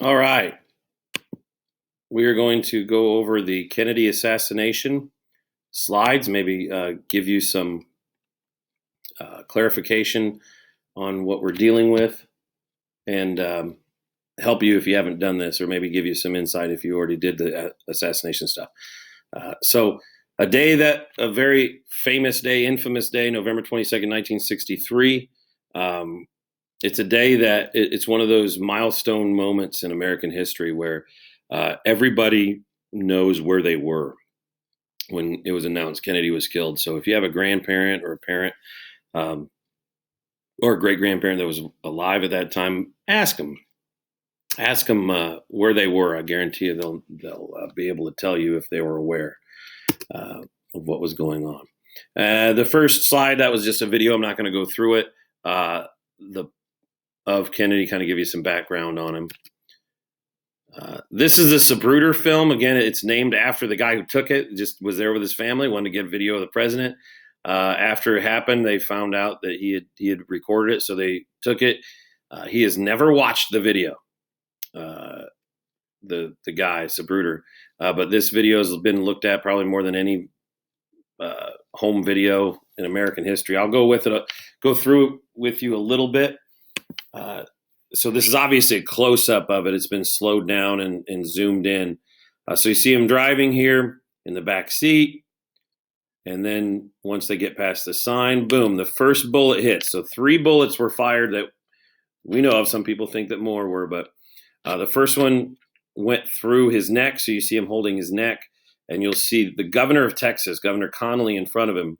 All right. We are going to go over the Kennedy assassination slides, maybe give you some clarification on what we're dealing with, and help you if you haven't done this, or maybe give you some insight if you already did the assassination stuff. So, a very famous day, infamous day, November 22nd, 1963. Um, it's a day that it's one of those milestone moments in American history where everybody knows where they were when it was announced Kennedy was killed. So if you have a grandparent or a parent um, or a great grandparent that was alive at that time, ask them where they were. I guarantee you they'll be able to tell you if they were aware of what was going on. The first slide, that was just a video. I'm not going to go through it. The of Kennedy, kind of give you some background on him. This is the Zapruder film. Again, it's named after the guy who took it. Just was there with his family, wanted to get video of the president. After it happened, they found out that he had recorded it, so they took it. He has never watched the video. The guy Zapruder, but this video has been looked at probably more than any home video in American history. I'll go through it with you a little bit. So this is obviously a close-up of it. It's been slowed down and zoomed in. So you see him driving here in the back seat. And then once they get past the sign, boom, the first bullet hits. So 3 bullets were fired that we know of. Some people think that more were, but the first one went through his neck. So you see him holding his neck. And you'll see the governor of Texas, Governor Connolly, in front of him.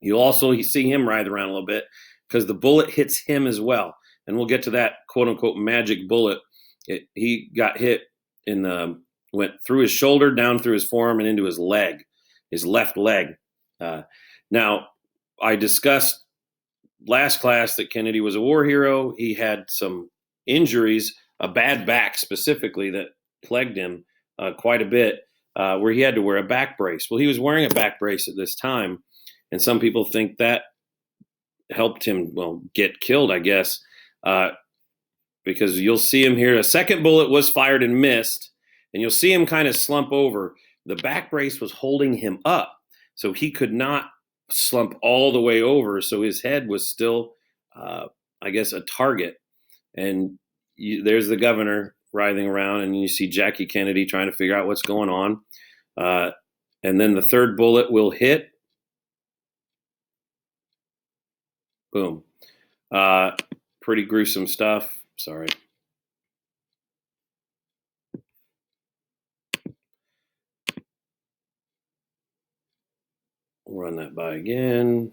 You'll also see him writhe around a little bit because the bullet hits him as well. And we'll get to that quote-unquote magic bullet. He got hit went through his shoulder, down through his forearm, and into his leg, his left leg. Now, I discussed last class that Kennedy was a war hero. He had some injuries, a bad back specifically, that plagued him quite a bit, where he had to wear a back brace. Well, he was wearing a back brace at this time, and some people think that helped him, get killed, I guess. Because you'll see him here. A second bullet was fired and missed, and you'll see him kind of slump over. The back brace was holding him up, so he could not slump all the way over. So his head was still, I guess, a target. And there's the governor writhing around, and you see Jackie Kennedy trying to figure out what's going on. And then the third bullet will hit. Boom. Pretty gruesome stuff. Sorry. We'll run that by again.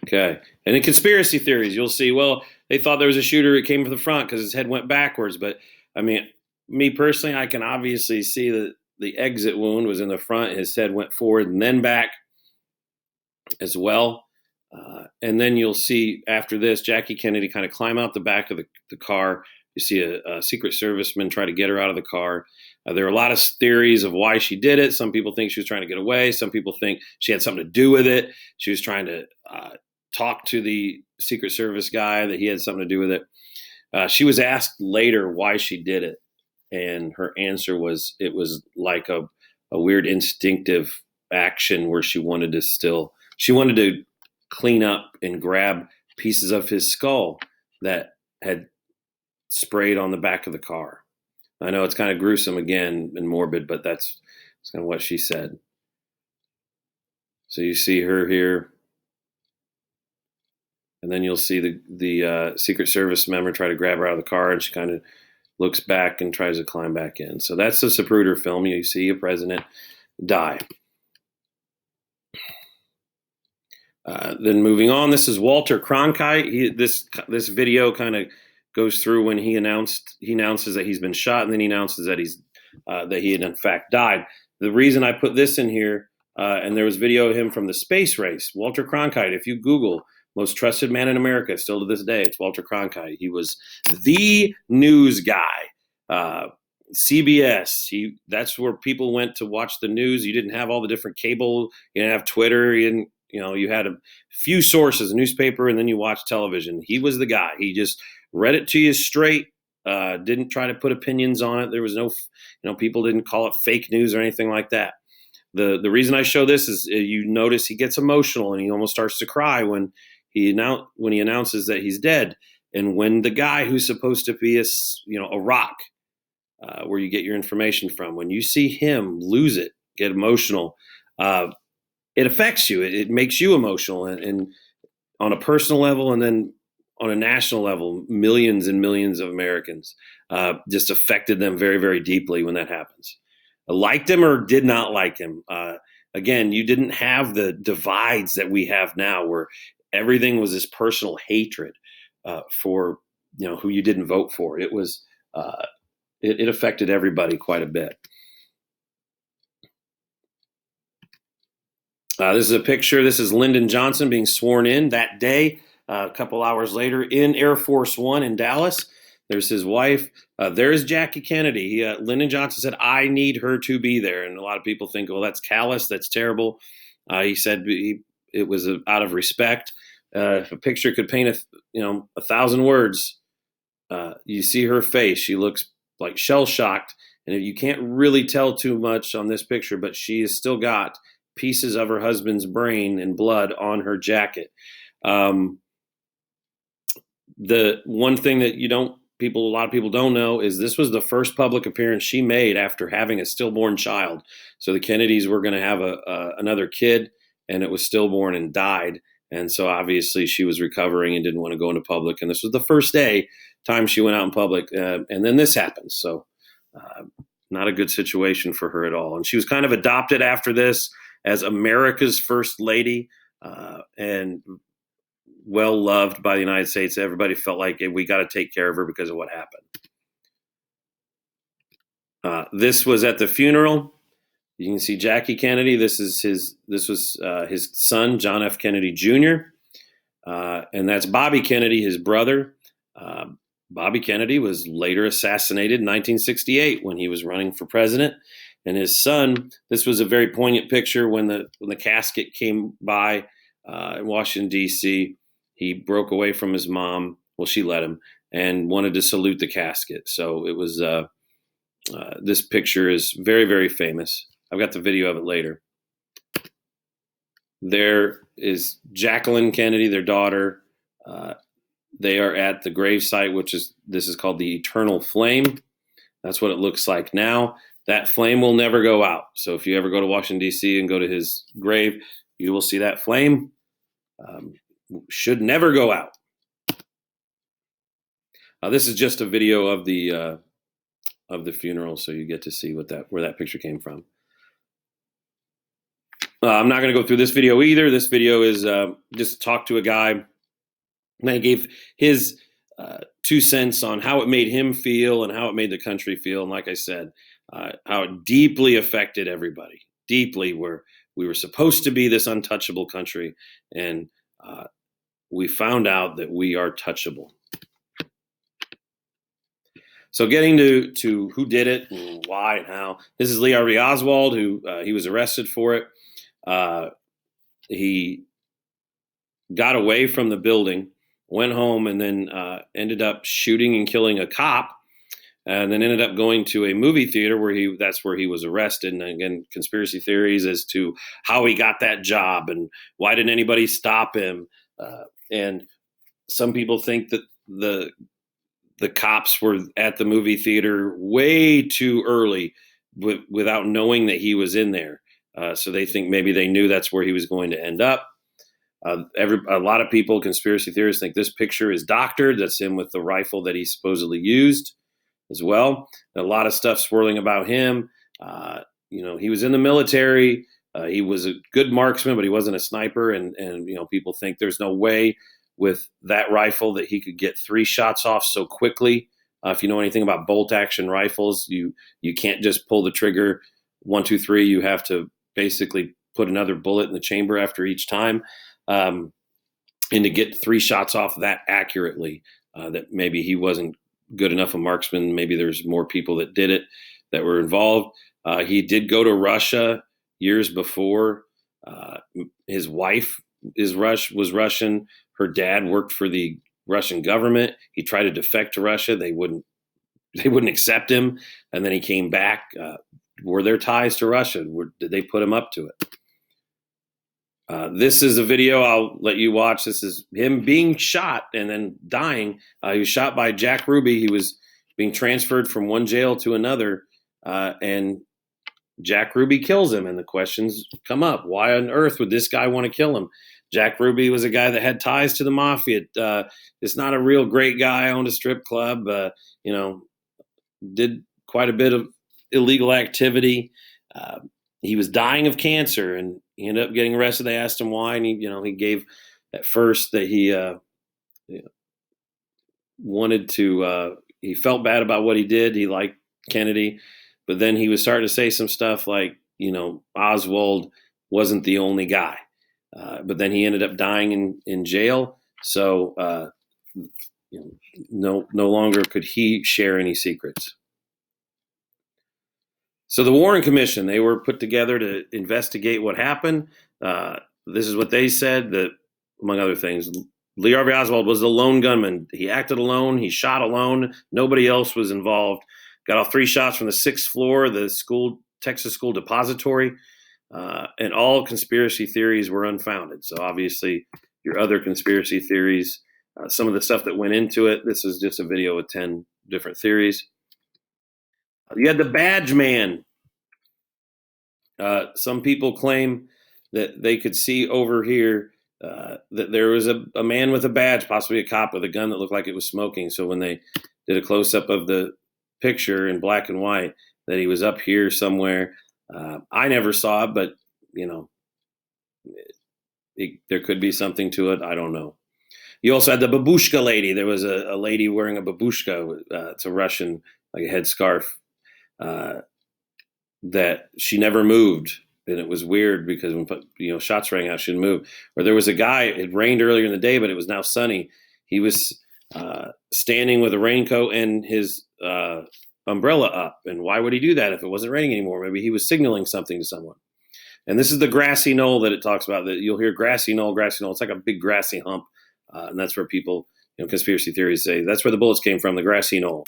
Okay. And in conspiracy theories, you'll see, well, they thought there was a shooter who came from the front because his head went backwards. But, I mean, me personally, I can obviously see that the exit wound was in the front. His head went forward and then back as well. And then you'll see after this, Jackie Kennedy kind of climb out the back of the car. You see a Secret Serviceman try to get her out of the car. There are a lot of theories of why she did it. Some people think she was trying to get away. Some people think she had something to do with it. She was trying to talk to the Secret Service guy, that he had something to do with it. She was asked later why she did it. And her answer was, it was like a weird instinctive action where she wanted to clean up and grab pieces of his skull that had sprayed on the back of the car. I know it's kind of gruesome again and morbid, but that's kind of what she said. So you see her here, and then you'll see the Secret Service member try to grab her out of the car, and she kind of looks back and tries to climb back in. So that's the Zapruder film. You see a president die. Then moving on, this is Walter Cronkite. This video kind of goes through when he announces that he's been shot, and then he announces that he had in fact died. The reason I put this in here, and there was video of him from the space race, Walter Cronkite. If you Google most trusted man in America, still to this day, it's Walter Cronkite. He was the news guy. CBS. That's where people went to watch the news. You didn't have all the different cable. You didn't have Twitter. You had a few sources, a newspaper, and then you watched television. He was the guy. He just read it to you straight, didn't try to put opinions on it. There was no, people didn't call it fake news or anything like that. The reason I show this is you notice he gets emotional and he almost starts to cry when he announces that he's dead, and when the guy who's supposed to be a rock, where you get your information from, when you see him lose it, get emotional, it affects you. It makes you emotional, and on a personal level, and then on a national level, millions and millions of Americans, just affected them very, very deeply when that happens. Liked him or did not like him. Again, you didn't have the divides that we have now, where everything was this personal hatred for who you didn't vote for. It was it affected everybody quite a bit. This is a picture. This is Lyndon Johnson being sworn in that day. A couple hours later in Air Force One in Dallas. There's his wife. There's Jackie Kennedy. Lyndon Johnson said, "I need her to be there." And a lot of people think, well, that's callous. That's terrible. He said it was out of respect. If a picture could paint 1,000 words, you see her face. She looks like shell-shocked. And you can't really tell too much on this picture, but she has still got pieces of her husband's brain and blood on her jacket. The one thing that a lot of people don't know is this was the first public appearance she made after having a stillborn child. So the Kennedys were going to have another kid, and it was stillborn and died. And so obviously she was recovering and didn't want to go into public. And this was the first time she went out in public. And then this happened. So not a good situation for her at all. And she was kind of adopted after this as America's first lady, and well loved by the United States. Everybody felt like, hey, we got to take care of her because of what happened. This was at the funeral. You can see Jackie Kennedy. This was his son, John F. Kennedy Jr., and that's Bobby Kennedy, his brother. Bobby Kennedy was later assassinated in 1968 when he was running for president. And his son, this was a very poignant picture when the casket came by in Washington, D.C. He broke away from his mom. Well, she let him, and wanted to salute the casket. So it was this picture is very, very famous. I've got the video of it later. There is Jacqueline Kennedy, their daughter. They are at the gravesite, this is called the Eternal Flame. That's what it looks like now. That flame will never go out. So if you ever go to Washington, D.C. and go to his grave, you will see that flame. Should never go out. This is just a video of the funeral, so you get to see where that picture came from. I'm not going to go through this video either. This video is just talk to a guy. And I gave his 2 cents on how it made him feel and how it made the country feel. And like I said, how it deeply affected everybody. Deeply, where we were supposed to be this untouchable country, and we found out that we are touchable. So getting to who did it and why and how. This is Lee Harvey Oswald, who he was arrested for it. He got away from the building, went home, and then ended up shooting and killing a cop, and then ended up going to a movie theater that's where he was arrested. And again, conspiracy theories as to how he got that job and why didn't anybody stop him. And some people think that the cops were at the movie theater way too early without knowing that he was in there. So they think maybe they knew that's where he was going to end up. A lot of people, conspiracy theorists, think this picture is doctored. That's him with the rifle that he supposedly used as well. A lot of stuff swirling about him. He was in the military. He was a good marksman, but he wasn't a sniper. And people think there's no way with that rifle that he could get 3 shots off so quickly. If you know anything about bolt action rifles, you can't just pull the trigger 1, 2, 3. You have to basically put another bullet in the chamber after each time. And to get 3 shots off that accurately, that maybe he wasn't good enough a marksman. Maybe there's more people that did it that were involved. He did go to Russia years before. His wife was Russian. Her dad worked for the Russian government. He tried to defect to Russia. They wouldn't they wouldn't accept him, and then he came back. Were there ties to Russia? Did they put him up to it? This is a video I'll let you watch. This is him being shot and then dying. He was shot by Jack Ruby. He was being transferred from one jail to another, and Jack Ruby kills him. And the questions come up: why on earth would this guy want to kill him? Jack Ruby was a guy that had ties to the mafia. It's not a real great guy. Owned a strip club. Did quite a bit of illegal activity. He was dying of cancer, and he ended up getting arrested. They asked him why, and he gave at first that he wanted to. He felt bad about what he did. He liked Kennedy, but then he was starting to say some stuff like, Oswald wasn't the only guy. But then he ended up dying in jail. So no longer could he share any secrets. So the Warren Commission, they were put together to investigate what happened. This is what they said, that, among other things, Lee Harvey Oswald was the lone gunman. He acted alone. He shot alone. Nobody else was involved. Got off 3 shots from the 6th floor of the Texas School Depository, and all conspiracy theories were unfounded. So obviously, your other conspiracy theories, some of the stuff that went into it, this is just a video with 10 different theories. You had the badge man. Some people claim that they could see over here that there was a man with a badge, possibly a cop with a gun that looked like it was smoking. So when they did a close-up of the picture in black and white, that he was up here somewhere. I never saw it, but, there could be something to it. I don't know. You also had the babushka lady. There was a lady wearing a babushka. It's a Russian, like a headscarf. That she never moved, and it was weird because when shots rang out, she didn't move. Or there was a guy. It rained earlier in the day, but it was now sunny. He was standing with a raincoat and his umbrella up. And why would he do that if it wasn't raining anymore? Maybe he was signaling something to someone. And this is the grassy knoll that it talks about. That you'll hear grassy knoll, grassy knoll. It's like a big grassy hump, and that's where people, conspiracy theories say that's where the bullets came from, the grassy knoll.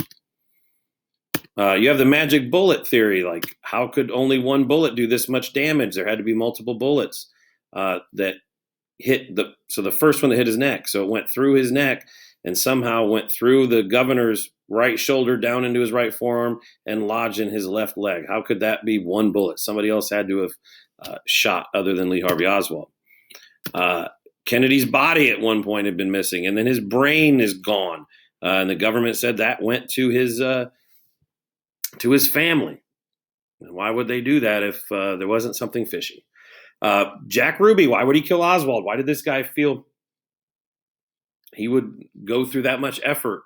You have the magic bullet theory. Like, how could only one bullet do this much damage? There had to be multiple bullets that hit the first one that hit his neck. So it went through his neck and somehow went through the governor's right shoulder down into his right forearm and lodged in his left leg. How could that be one bullet? Somebody else had to have shot other than Lee Harvey Oswald. Kennedy's body at one point had been missing, and then his brain is gone. And the government said that went to his family. And why would they do that if there wasn't something fishy? Jack Ruby, why would he kill Oswald? Why did this guy feel he would go through that much effort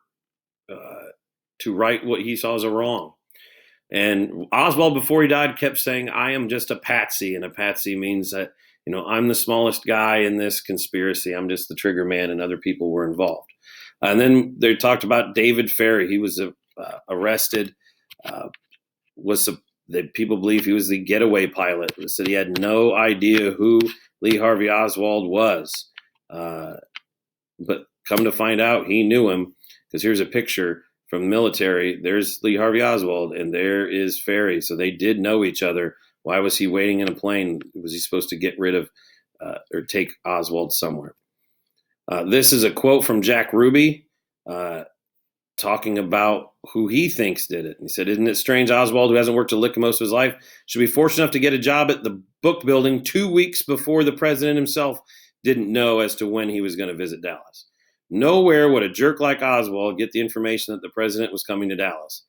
to right what he saw as a wrong? And Oswald, before he died, kept saying, I am just a patsy. And a patsy means that, I'm the smallest guy in this conspiracy. I'm just the trigger man, and other people were involved. And then they talked about David Ferry. He was arrested. People believe he was the getaway pilot. They said he had no idea who Lee Harvey Oswald was. But come to find out, he knew him, because here's a picture from the military. There's Lee Harvey Oswald, and there is Ferry. So they did know each other. Why was he waiting in a plane? Was he supposed to get rid of or take Oswald somewhere? This is a quote from Jack Ruby talking about who he thinks did it. He said, isn't it strange Oswald, who hasn't worked a lick most of his life, should be fortunate enough to get a job at the book building 2 weeks before the president himself didn't know as to when he was going to visit Dallas. Nowhere would a jerk like Oswald get the information that the president was coming to Dallas.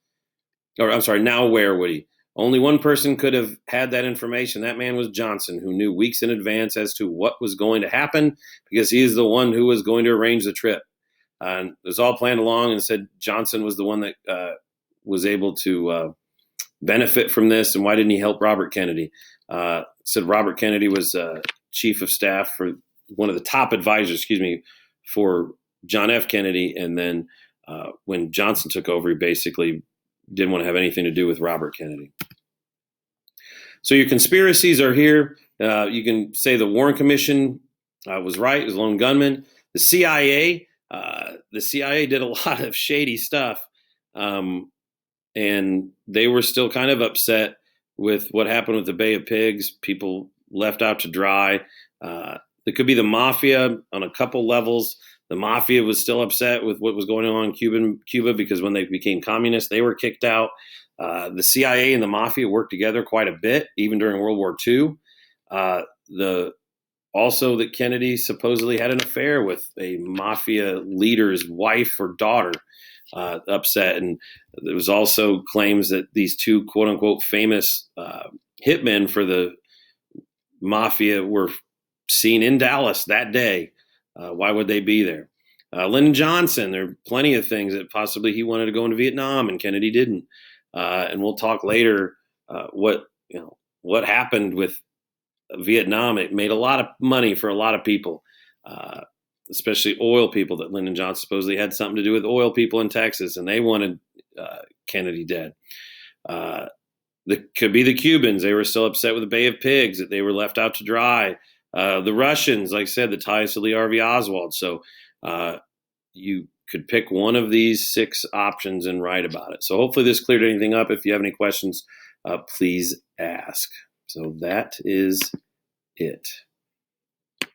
Or, I'm sorry, now where would he? Only one person could have had that information. That man was Johnson, who knew weeks in advance as to what was going to happen, because he is the one who was going to arrange the trip. And it was all planned along, and said Johnson was the one that was able to benefit from this. And why didn't he help Robert Kennedy? Said Robert Kennedy was chief of staff for one of the top advisors, for John F. Kennedy. And then when Johnson took over, he basically didn't want to have anything to do with Robert Kennedy. So your conspiracies are here. You can say the Warren Commission was right. It was a lone gunman. The CIA did a lot of shady stuff. and they were still kind of upset with what happened with the Bay of Pigs. People left out to dry. It could be the mafia on a couple levels. The mafia was still upset with what was going on in Cuba because when they became communists, they were kicked out. The CIA and the mafia worked together quite a bit, even during World War II. The Also, that Kennedy supposedly had an affair with a mafia leader's wife or daughter, upset. And there was also claims that these two quote unquote famous hitmen for the mafia were seen in Dallas that day. Why would they be there? Lyndon Johnson, there are plenty of things that possibly he wanted to go into Vietnam and Kennedy didn't. And we'll talk later what happened with Vietnam. It made a lot of money for a lot of people, especially oil people. That Lyndon Johnson supposedly had something to do with oil people in Texas, and they wanted Kennedy dead. Could be the Cubans. They were still upset with the Bay of Pigs, that they were left out to dry. The Russians, like I said, the ties to Lee Harvey Oswald. So you could pick one of these 6 options and write about it. So hopefully this cleared anything up. If you have any questions, please ask. So that is it.